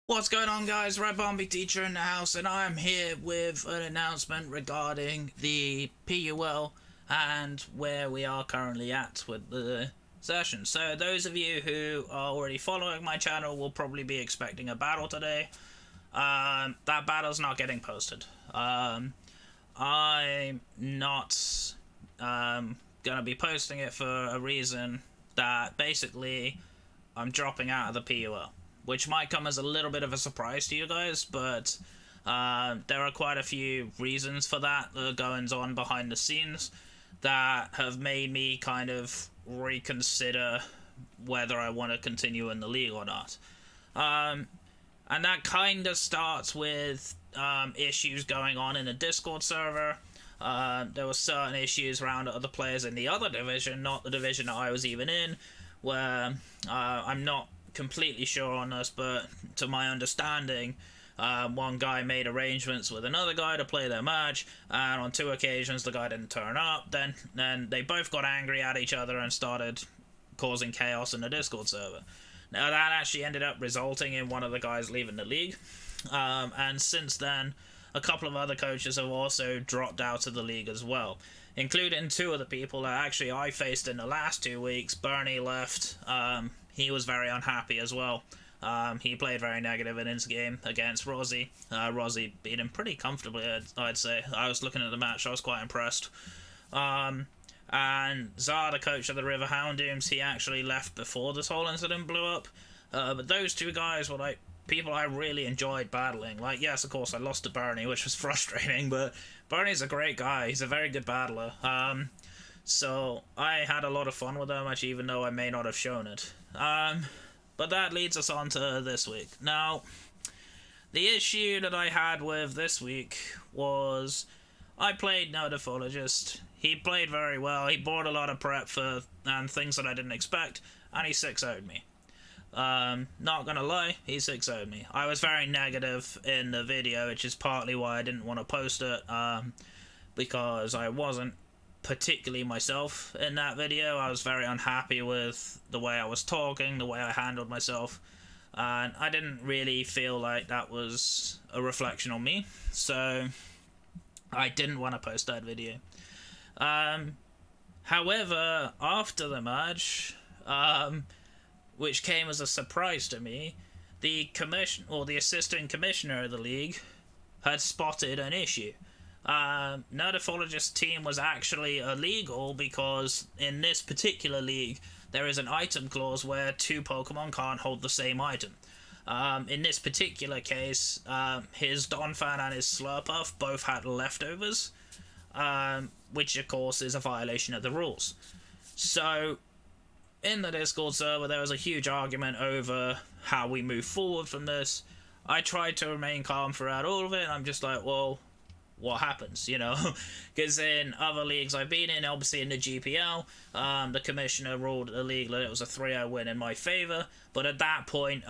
What's going on, guys? Red Bombay Teacher in the house, and I'm here with an announcement regarding the PUL and where we are currently at with the session. So those of you who are already following my channel will probably be expecting a battle today. That battle's not getting posted. I'm not gonna be posting it for a reason that basically I'm dropping out of the PUL, which might come as a little bit of a surprise to you guys, but there are quite a few reasons for that, the goings on behind the scenes, that have made me kind of reconsider whether I want to continue in the league or not. And that kind of starts with issues going on in the Discord server. There were certain issues around other players in the other division, not the division that I was even in, where I'm not completely sure on this, but to my understanding, one guy made arrangements with another guy to play their match, and on two occasions the guy didn't turn up. Then they both got angry at each other and started causing chaos in the Discord server. Now that actually ended up resulting in one of the guys leaving the league, and since then a couple of other coaches have also dropped out of the league as well, including two of the people that actually I faced in the last 2 weeks. Bernie left. He was very unhappy as well. He played very negative in his game against Rozzy. Rozzy beat him pretty comfortably, I'd say. I was looking at the match, I was quite impressed. And Zar, the coach of the River Houndooms, he actually left before this whole incident blew up. But those two guys were like people I really enjoyed battling. Like, yes, of course, I lost to Bernie, which was frustrating, but Bernie's a great guy. He's a very good battler. So I had a lot of fun with him, actually, even though I may not have shown it. But that leads us on to this week. Now, the issue that I had with this week was I played Nerdophologist. He played very well. He bought a lot of prep for and things that I didn't expect, and he 6-0'd me. Not gonna lie, he 6-0'd me. I was very negative in the video, which is partly why I didn't want to post it, because I wasn't particularly myself in that video. I was very unhappy with the way I was talking, the way I handled myself, and I didn't really feel like that was a reflection on me, so I didn't want to post that video. However, after the match, which came as a surprise to me, the assistant commissioner of the league had spotted an issue. Nerdophologist's team was actually illegal because in this particular league there is an item clause where two Pokemon can't hold the same item. In this particular case, his Donphan and his Slurpuff both had leftovers, which of course is a violation of the rules. So in the Discord server there was a huge argument over how we move forward from this. I tried to remain calm throughout all of it, and I'm just like, well, what happens, you know? Because in other leagues I've been in, obviously in the GPL, the commissioner ruled illegal and it was a 3-0 win in my favour, but at that point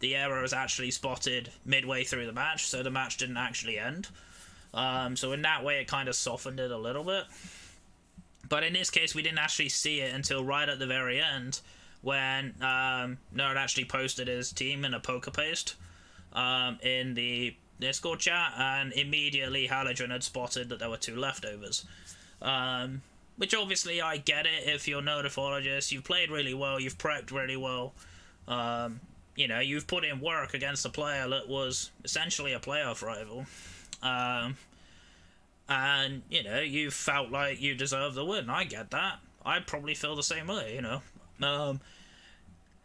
the error was actually spotted midway through the match, so the match didn't actually end. So in that way it kind of softened it a little bit. But in this case we didn't actually see it until right at the very end, when Nerd actually posted his team in a poker paste in the Discord chat, and immediately Halogen had spotted that there were two leftovers. Which obviously I get it. If you're Nerdophologist, you've played really well, you've prepped really well, you know, you've put in work against a player that was essentially a playoff rival, and you know, you felt like you deserved the win. I get that. I'd probably feel the same way, you know.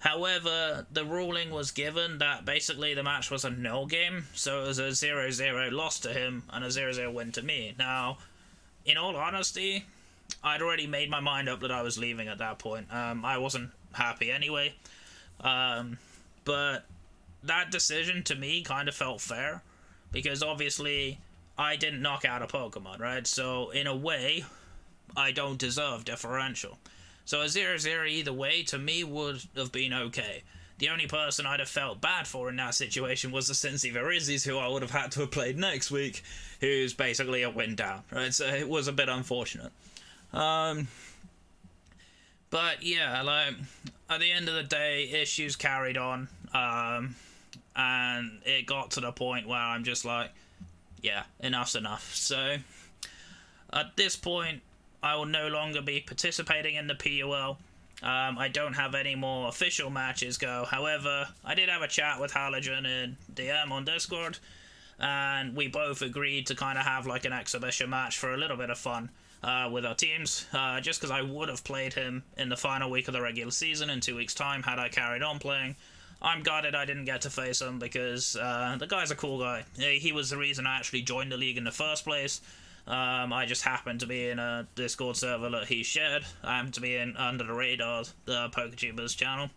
However, the ruling was given that basically the match was a nil game, so it was a 0-0 loss to him and a 0-0 win to me. Now, in all honesty, I'd already made my mind up that I was leaving at that point. I wasn't happy anyway, but that decision to me kind of felt fair, because obviously I didn't knock out a Pokemon, right? So in a way, I don't deserve differential. So a 0-0 either way, to me, would have been okay. The only person I'd have felt bad for in that situation was the Cincy Verizzis, who I would have had to have played next week, who's basically a win down, right? So it was a bit unfortunate. But yeah, like, at the end of the day, issues carried on. and it got to the point where I'm just like, yeah, enough's enough. So at this point, I will no longer be participating in the PUL. I don't have any more official matches go. However, I did have a chat with Halogen in DM on Discord, and we both agreed to kind of have like an exhibition match for a little bit of fun with our teams, just because I would have played him in the final week of the regular season in 2 weeks' time had I carried on playing. I'm gutted I didn't get to face him because the guy's a cool guy. He was the reason I actually joined the league in the first place. I just happened to be in a Discord server that he shared. I happened to be in Under the Radar, the PokeTubers channel.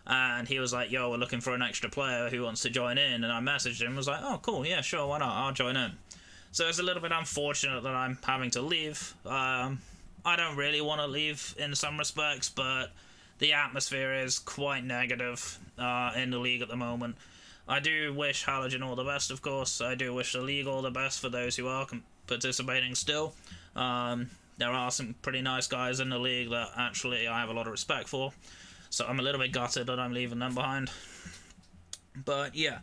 And he was like, yo, we're looking for an extra player who wants to join in. And I messaged him and was like, oh, cool, yeah, sure, why not? I'll join in. So it's a little bit unfortunate that I'm having to leave. I don't really want to leave in some respects, but the atmosphere is quite negative in the league at the moment. I do wish Halogen all the best, of course. I do wish the league all the best for those who are participating still. There are some pretty nice guys in the league that actually I have a lot of respect for. So I'm a little bit gutted that I'm leaving them behind. But yeah,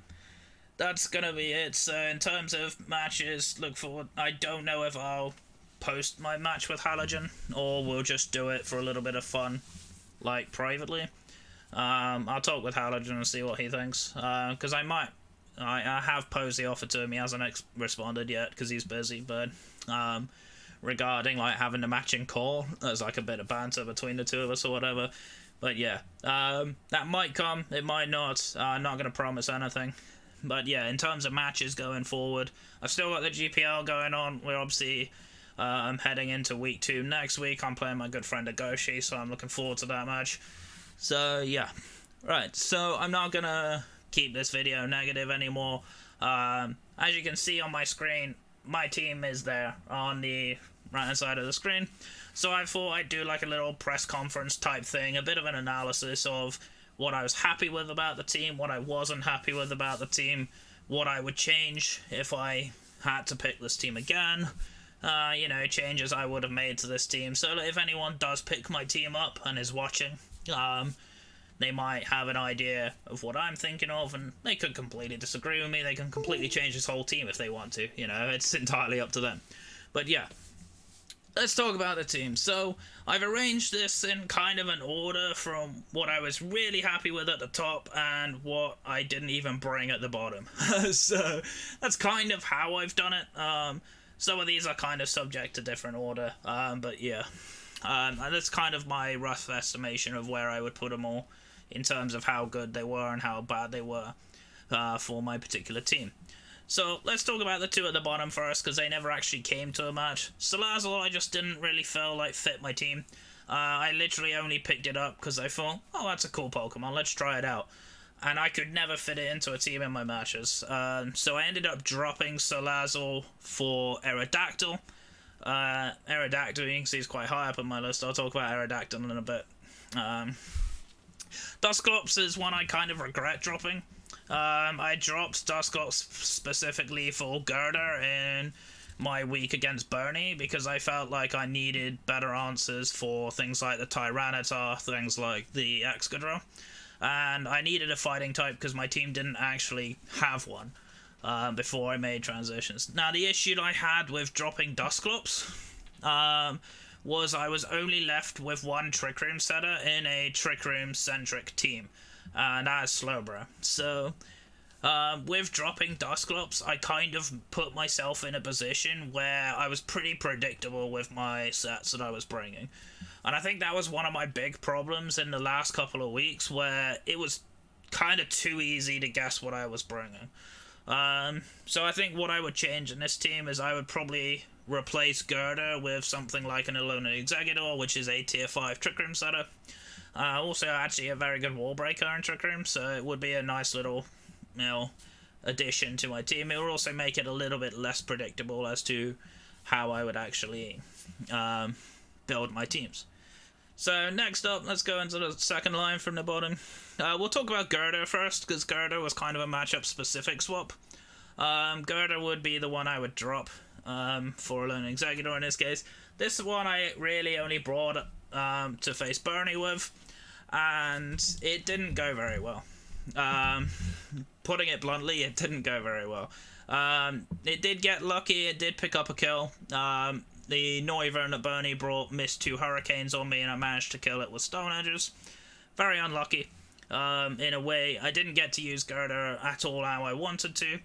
that's gonna be it. So in terms of matches, look forward. I don't know if I'll post my match with Halogen or we'll just do it for a little bit of fun, like privately. I'll talk with Halogen and see what he thinks. Because I have posed the offer to him. He hasn't responded yet because he's busy. But regarding like having a matching call, there's like a bit of banter between the two of us or whatever. But yeah, that might come. It might not. I'm not going to promise anything. But yeah, in terms of matches going forward, I've still got the GPL going on. We're obviously I'm heading into week 2 next week. I'm playing my good friend Agoshi, so I'm looking forward to that match. So yeah, right. So I'm not going to keep this video negative anymore. As you can see on my screen, my team is there on the right hand side of the screen. So I thought I'd do like a little press conference type thing, a bit of an analysis of what I was happy with about the team, what I wasn't happy with about the team, what I would change if I had to pick this team again, you know, changes I would have made to this team. So if anyone does pick my team up and is watching, they might have an idea of what I'm thinking of, and they could completely disagree with me. They can completely change this whole team if they want to, you know, it's entirely up to them. But yeah, let's talk about the team. So I've arranged this in kind of an order from what I was really happy with at the top and what I didn't even bring at the bottom. So that's kind of how I've done it. Some of these are kind of subject to different order, but yeah. And that's kind of my rough estimation of where I would put them all in terms of how good they were and how bad they were for my particular team. So let's talk about the two at the bottom first, because they never actually came to a match. Salazzle, I just didn't really feel like fit my team. I literally only picked it up because I thought, oh, that's a cool Pokemon, let's try it out. And I could never fit it into a team in my matches. So I ended up dropping Salazzle for Aerodactyl. Aerodactyl, you can see, is quite high up on my list. I'll talk about Aerodactyl in a bit. Dusclops is one I kind of regret dropping. I dropped Dusclops specifically for Girder in my week against Bernie because I felt like I needed better answers for things like the Tyranitar, things like the Excadrill, and I needed a fighting type because my team didn't actually have one before I made transitions. Now, the issue I had with dropping Dusclops was I was only left with one Trick Room setter in a Trick Room centric team, and that's Slowbro. So with dropping Dusclops, I kind of put myself in a position where I was pretty predictable with my sets that I was bringing, and I think that was one of my big problems in the last couple of weeks, where it was kind of too easy to guess what I was bringing. So I think what I would change in this team is I would probably replace Girder with something like an Alolan Exeggutor, which is a tier 5 Trick Room setter. Also actually a very good Wall Breaker in Trick Room, so it would be a nice little, you know, addition to my team. It will also make it a little bit less predictable as to how I would actually build my teams. So next up, let's go into the second line from the bottom. We'll talk about Girder first, because Girder was kind of a matchup specific swap. Girder would be the one I would drop for Alolan Exeggutor in this case. This one I really only brought to face Bernie with, and it didn't go very well. Putting it bluntly, it didn't go very well. It did get lucky, it did pick up a kill. The Noivern that Bernie brought missed 2 hurricanes on me, and I managed to kill it with stone edges. Very unlucky. In a way, I didn't get to use Girder at all how I wanted to.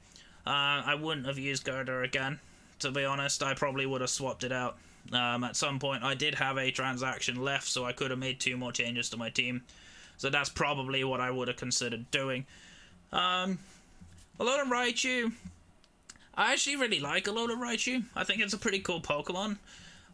I wouldn't have used Girder again, to be honest. I probably would have swapped it out. At some point, I did have a transaction left, so I could have made 2 more changes to my team. So that's probably what I would have considered doing. Alolan Raichu. I actually really like Alolan Raichu. I think it's a pretty cool Pokemon.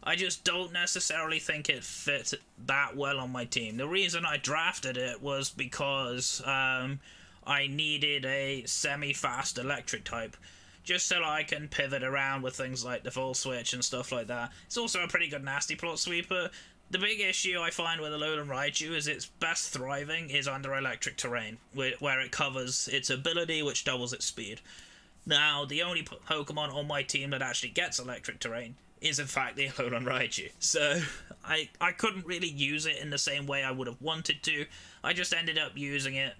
I just don't necessarily think it fits that well on my team. The reason I drafted it was because I needed a semi-fast electric type, just so I can pivot around with things like the Volt Switch and stuff like that. It's also a pretty good Nasty Plot Sweeper. The big issue I find with Alolan Raichu is its best thriving is under electric terrain, where it covers its ability, which doubles its speed. Now, the only Pokemon on my team that actually gets electric terrain is in fact the Alolan Raichu. So, I couldn't really use it in the same way I would have wanted to. I just ended up using it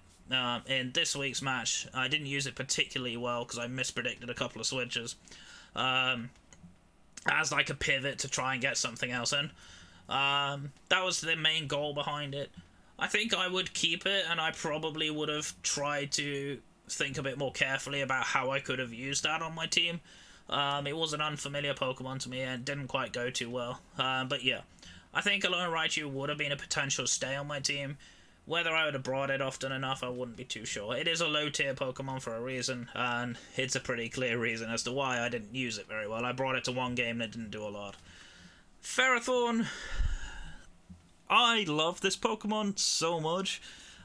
in this week's match. I didn't use it particularly well because I mispredicted a couple of switches. As like a pivot to try and get something else in. That was the main goal behind it. I think I would keep it, and I probably would have tried to think a bit more carefully about how I could have used that on my team. It was an unfamiliar Pokemon to me and didn't quite go too well. But yeah, I think Alolan Raichu would have been a potential stay on my team. Whether I would have brought it often enough, I wouldn't be too sure. It is a low tier Pokemon for a reason, and it's a pretty clear reason as to why I didn't use it very well. I brought it to one game and it didn't do a lot. Ferrothorn. I love this Pokemon so much.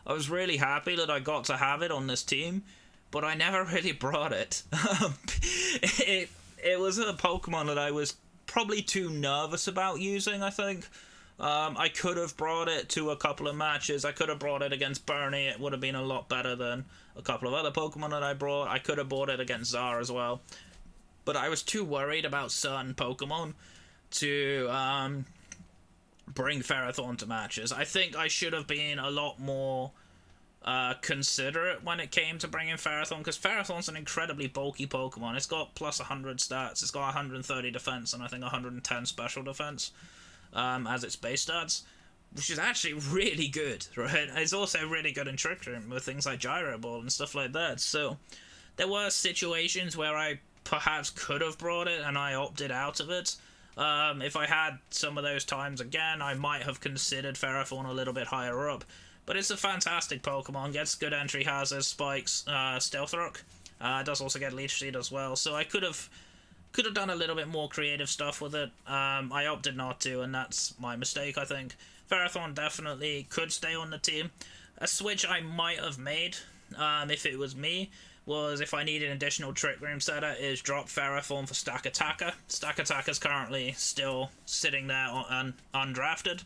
I was really happy that I got to have it on this team, but I never really brought it. It was a Pokemon that I was probably too nervous about using, I think. I could have brought it to a couple of matches. I could have brought it against Bernie. It would have been a lot better than a couple of other Pokemon that I brought. I could have brought it against Zar as well. But I was too worried about certain Pokemon to bring Ferrothorn to matches. I think I should have been a lot more considerate when it came to bringing Ferrothorn, because Ferrothorn's an incredibly bulky Pokemon. It's got plus 100 stats, it's got 130 defense, and I think 110 special defense as its base stats, which is actually really good, right? It's also really good in Trick Room with things like Gyro Ball and stuff like that. So there were situations where I perhaps could have brought it and I opted out of it. If I had some of those times again, I might have considered Ferrothorn a little bit higher up. But it's a fantastic Pokemon, gets good entry hazards, spikes, Stealth Rock. It does also get Leech Seed as well, so I could have done a little bit more creative stuff with it. I opted not to, and that's my mistake, I think. Ferrothorn definitely could stay on the team. A switch I might have made, if it was me, was if I needed an additional Trick Room setter, is drop Ferrothorn for Stack Attacker. Stack Attacker's currently still sitting there undrafted.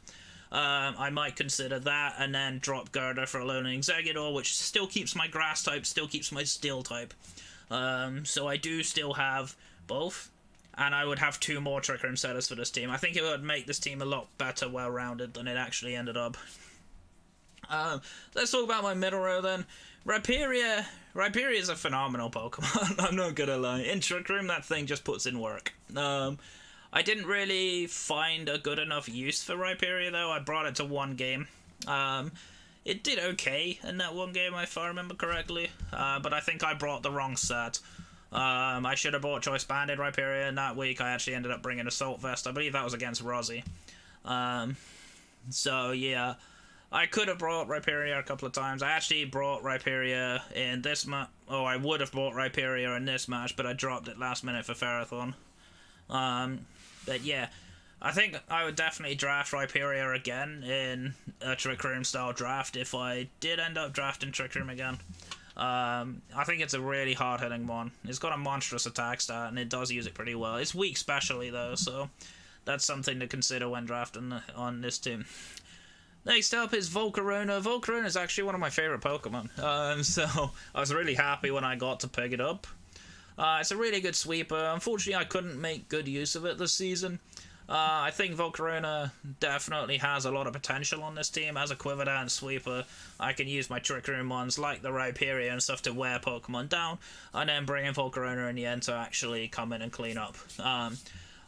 I might consider that, and then drop Girder for Alolan Exeggutor, which still keeps my Grass type, still keeps my Steel type. So I do still have both, and I would have 2 more Trick Room setters for this team. I think it would make this team a lot better, well-rounded than it actually ended up. Let's talk about my middle row then. Rhyperior. Rhyperior is a phenomenal Pokemon, I'm not gonna lie. In Trick Room, that thing just puts in work. I didn't really find a good enough use for Rhyperior, though. I brought it to one game. It did okay in that one game, if I remember correctly, but I think I brought the wrong set. I should have bought Choice Banded Rhyperior in that week. I actually ended up bringing Assault Vest. I believe that was against Rozzy. So, yeah. I could have brought Rhyperior a couple of times. I actually brought Rhyperior in this match. Oh, I would have brought Rhyperior in this match, but I dropped it last minute for Ferrothorn. But yeah, I think I would definitely draft Rhyperior again in a Trick Room style draft if I did end up drafting Trick Room again. I think it's a really hard-hitting one. It's got a monstrous attack stat, and it does use it pretty well. It's weak specially, though, so that's something to consider when drafting on this team. Next up is Volcarona. Volcarona is actually one of my favourite Pokemon, so I was really happy when I got to pick it up. It's a really good sweeper. Unfortunately, I couldn't make good use of it this season. I think Volcarona definitely has a lot of potential on this team. As a Quiver Dance sweeper, I can use my Trick Room ones like the Rhyperior and stuff to wear Pokemon down, and then bring in Volcarona in the end to actually come in and clean up.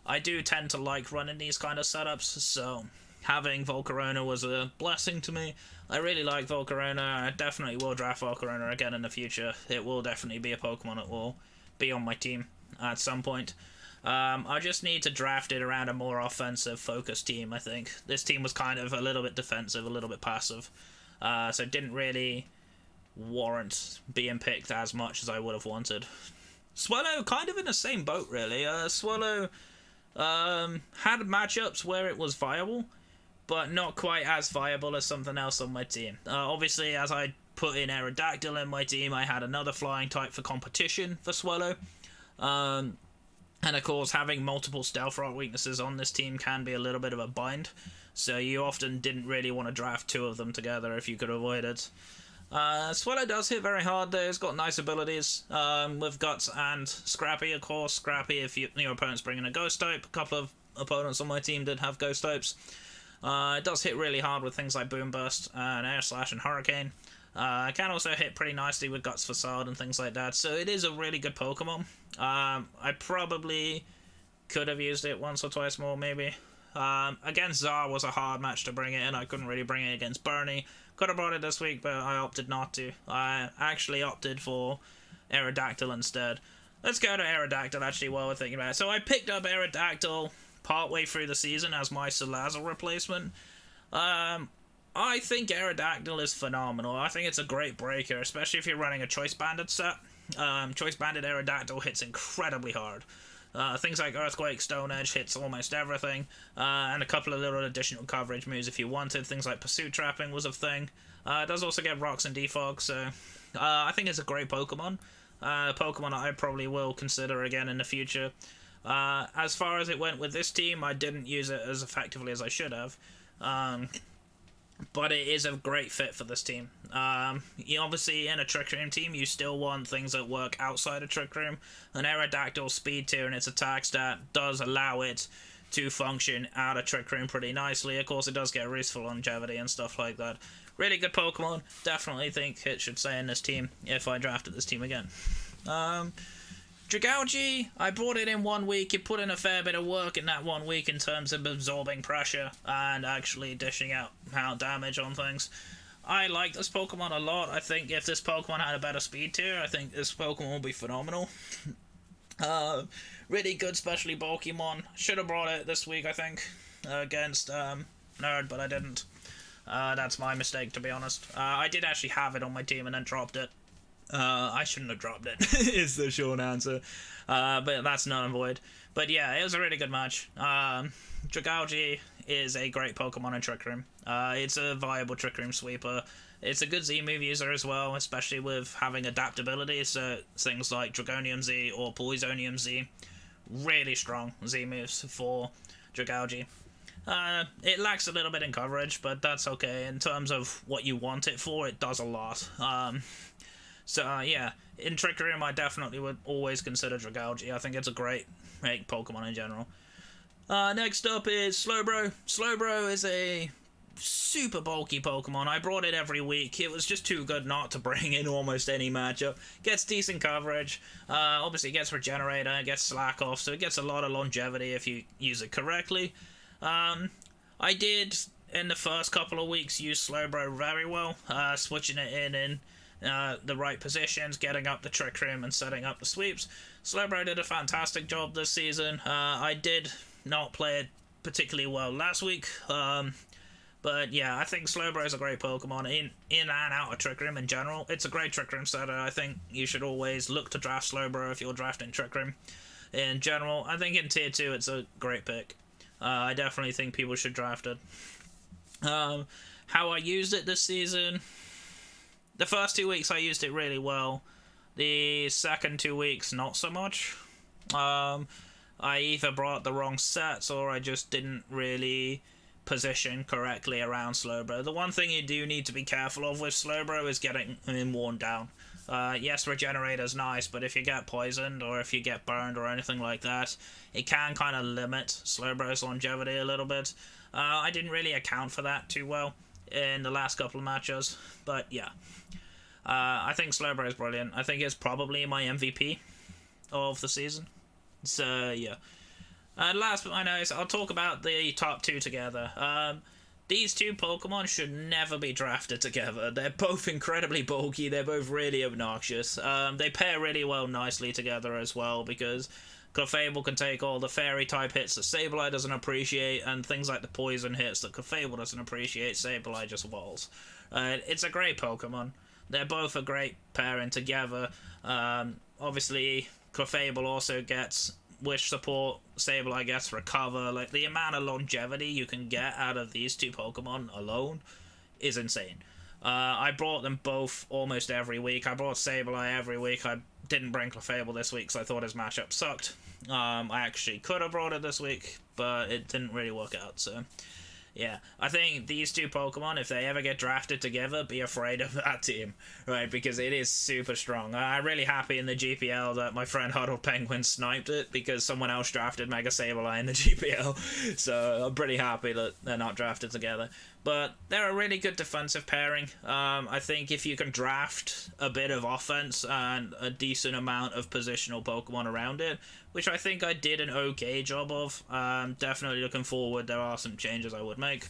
I do tend to like running these kind of setups, so having Volcarona was a blessing to me. I really like Volcarona. I definitely will draft Volcarona again in the future. It will definitely be a Pokemon that will be on my team at some point. I just need to draft it around a more offensive focused team, I think. This team was kind of a little bit defensive, a little bit passive. So it didn't really warrant being picked as much as I would have wanted. Swallow, kind of in the same boat, really. Swallow had matchups where it was viable, but not quite as viable as something else on my team. Obviously, as I put in Aerodactyl in my team, I had another flying type for competition for Swallow. And of course, having multiple Stealth Rock weaknesses on this team can be a little bit of a bind, so you often didn't really want to draft two of them together if you could avoid it. Swallow does hit very hard though. It's got nice abilities with Guts and Scrappy, of course. Scrappy if your opponent's bringing a Ghost type. A couple of opponents on my team did have Ghost types. It does hit really hard with things like Boom Burst and Air Slash and Hurricane. It can also hit pretty nicely with Guts Facade and things like that, so it is a really good Pokemon. I probably could have used it once or twice more, maybe. Against Zar was a hard match to bring it in. I couldn't really bring it against Bernie. Could have brought it this week, but I opted not to. I actually opted for Aerodactyl instead. Let's go to Aerodactyl, actually, while we're thinking about it. So I picked up Aerodactyl partway through the season as my Salazzle replacement. I think Aerodactyl is phenomenal. I think it's a great breaker, especially if you're running a Choice Banded set. Choice Banded Aerodactyl hits incredibly hard. Things like Earthquake, Stone Edge hits almost everything, and a couple of little additional coverage moves if you wanted. Things like Pursuit Trapping was a thing. It does also get Rocks and Defog, so I think it's a great Pokemon. Pokemon I probably will consider again in the future. As far as it went with this team, I didn't use it as effectively as I should have. But it is a great fit for this team. Obviously, in a Trick Room team, you still want things that work outside of Trick Room. An Aerodactyl speed tier and its attack stat does allow it to function out of Trick Room pretty nicely. Of course, it does get Roost for longevity and stuff like that. Really good Pokemon. Definitely think it should stay in this team if I drafted this team again. Dragalge, I brought it in 1 week. It put in a fair bit of work in that 1 week in terms of absorbing pressure and actually dishing out damage on things. I like this Pokemon a lot. I think if this Pokemon had a better speed tier, I think this Pokemon would be phenomenal. Really good, especially bulky mon. Should have brought it this week, I think, against Nerd, but I didn't. That's my mistake, to be honest. I did actually have it on my team and then dropped it. I shouldn't have dropped it, is the short answer. But that's null and void. But yeah, it was a really good match. Dragalge is a great Pokemon in Trick Room. It's a viable Trick Room sweeper. It's a good Z-move user as well, especially with having adaptability, so things like Dragonium Z or Poisonium Z. Really strong Z-moves for Dragalge. It lacks a little bit in coverage, but that's okay. In terms of what you want it for, it does a lot. Yeah, in Trick Room, I definitely would always consider Dragalge. I think it's a great Pokemon in general. Next up is Slowbro. Slowbro is a super bulky Pokemon. I brought it every week. It was just too good not to bring in almost any matchup. Gets decent coverage. Obviously, it gets Regenerator, it gets Slack Off, so it gets a lot of longevity if you use it correctly. I did, in the first couple of weeks, use Slowbro very well, switching it in the right positions, getting up the Trick Room and setting up the sweeps. Slowbro did a fantastic job this season. I did not play it particularly well last week, but yeah, I think Slowbro is a great Pokemon in and out of Trick Room in general. It's a great Trick Room setter. I think you should always look to draft Slowbro if you're drafting Trick Room in general. I think in Tier 2 it's a great pick. I definitely think people should draft it. How I used it this season: the first 2 weeks I used it really well. The second 2 weeks, not so much. I either brought the wrong sets or I just didn't really position correctly around Slowbro. The one thing you do need to be careful of with Slowbro is getting him worn down. Yes, Regenerator's nice, but if you get poisoned or if you get burned or anything like that, it can kind of limit Slowbro's longevity a little bit. I didn't really account for that too well in the last couple of matches, but yeah. I think Slowbro is brilliant. I think it's probably my MVP of the season. So, yeah. Last but not least, I'll talk about the top two together. These two Pokemon should never be drafted together. They're both incredibly bulky, they're both really obnoxious. They pair really well nicely together as well, because Clefable can take all the fairy type hits that Sableye doesn't appreciate, and things like the poison hits that Clefable doesn't appreciate, Sableye just walls. It's a great Pokemon. They're both a great pairing together. Obviously, Clefable also gets Wish support, Sableye gets Recover. Like, the amount of longevity you can get out of these two Pokemon alone is insane. I brought them both almost every week. I brought Sableye every week. I didn't bring Clefable this week because I thought his matchup sucked. I actually could have brought it this week, but it didn't really work out, so... yeah, I think these two Pokemon, if they ever get drafted together, be afraid of that team, right? Because it is super strong. I'm really happy in the GPL that my friend Huddled Penguin sniped it, because someone else drafted Mega Sableye in the GPL. So I'm pretty happy that they're not drafted together. But they're a really good defensive pairing. I think if you can draft a bit of offense and a decent amount of positional Pokemon around it, which I think I did an okay job of. Definitely looking forward, there are some changes I would make.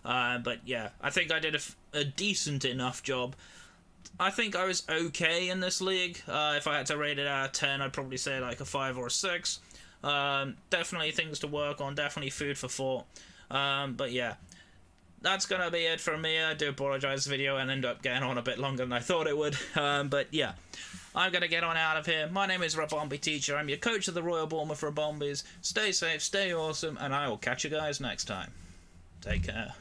But yeah, I think I did a decent enough job. I think I was okay in this league. If I had to rate it out of 10, I'd probably say like a 5 or a 6. Definitely things to work on, definitely food for thought. But yeah. That's gonna be it from me. I do apologise, the video and ended up getting on a bit longer than I thought it would. But yeah, I'm gonna get on out of here. My name is Rabombi Teacher. I'm your coach of the Royal Bournemouth Rabombis. Stay safe, stay awesome, and I will catch you guys next time. Take care.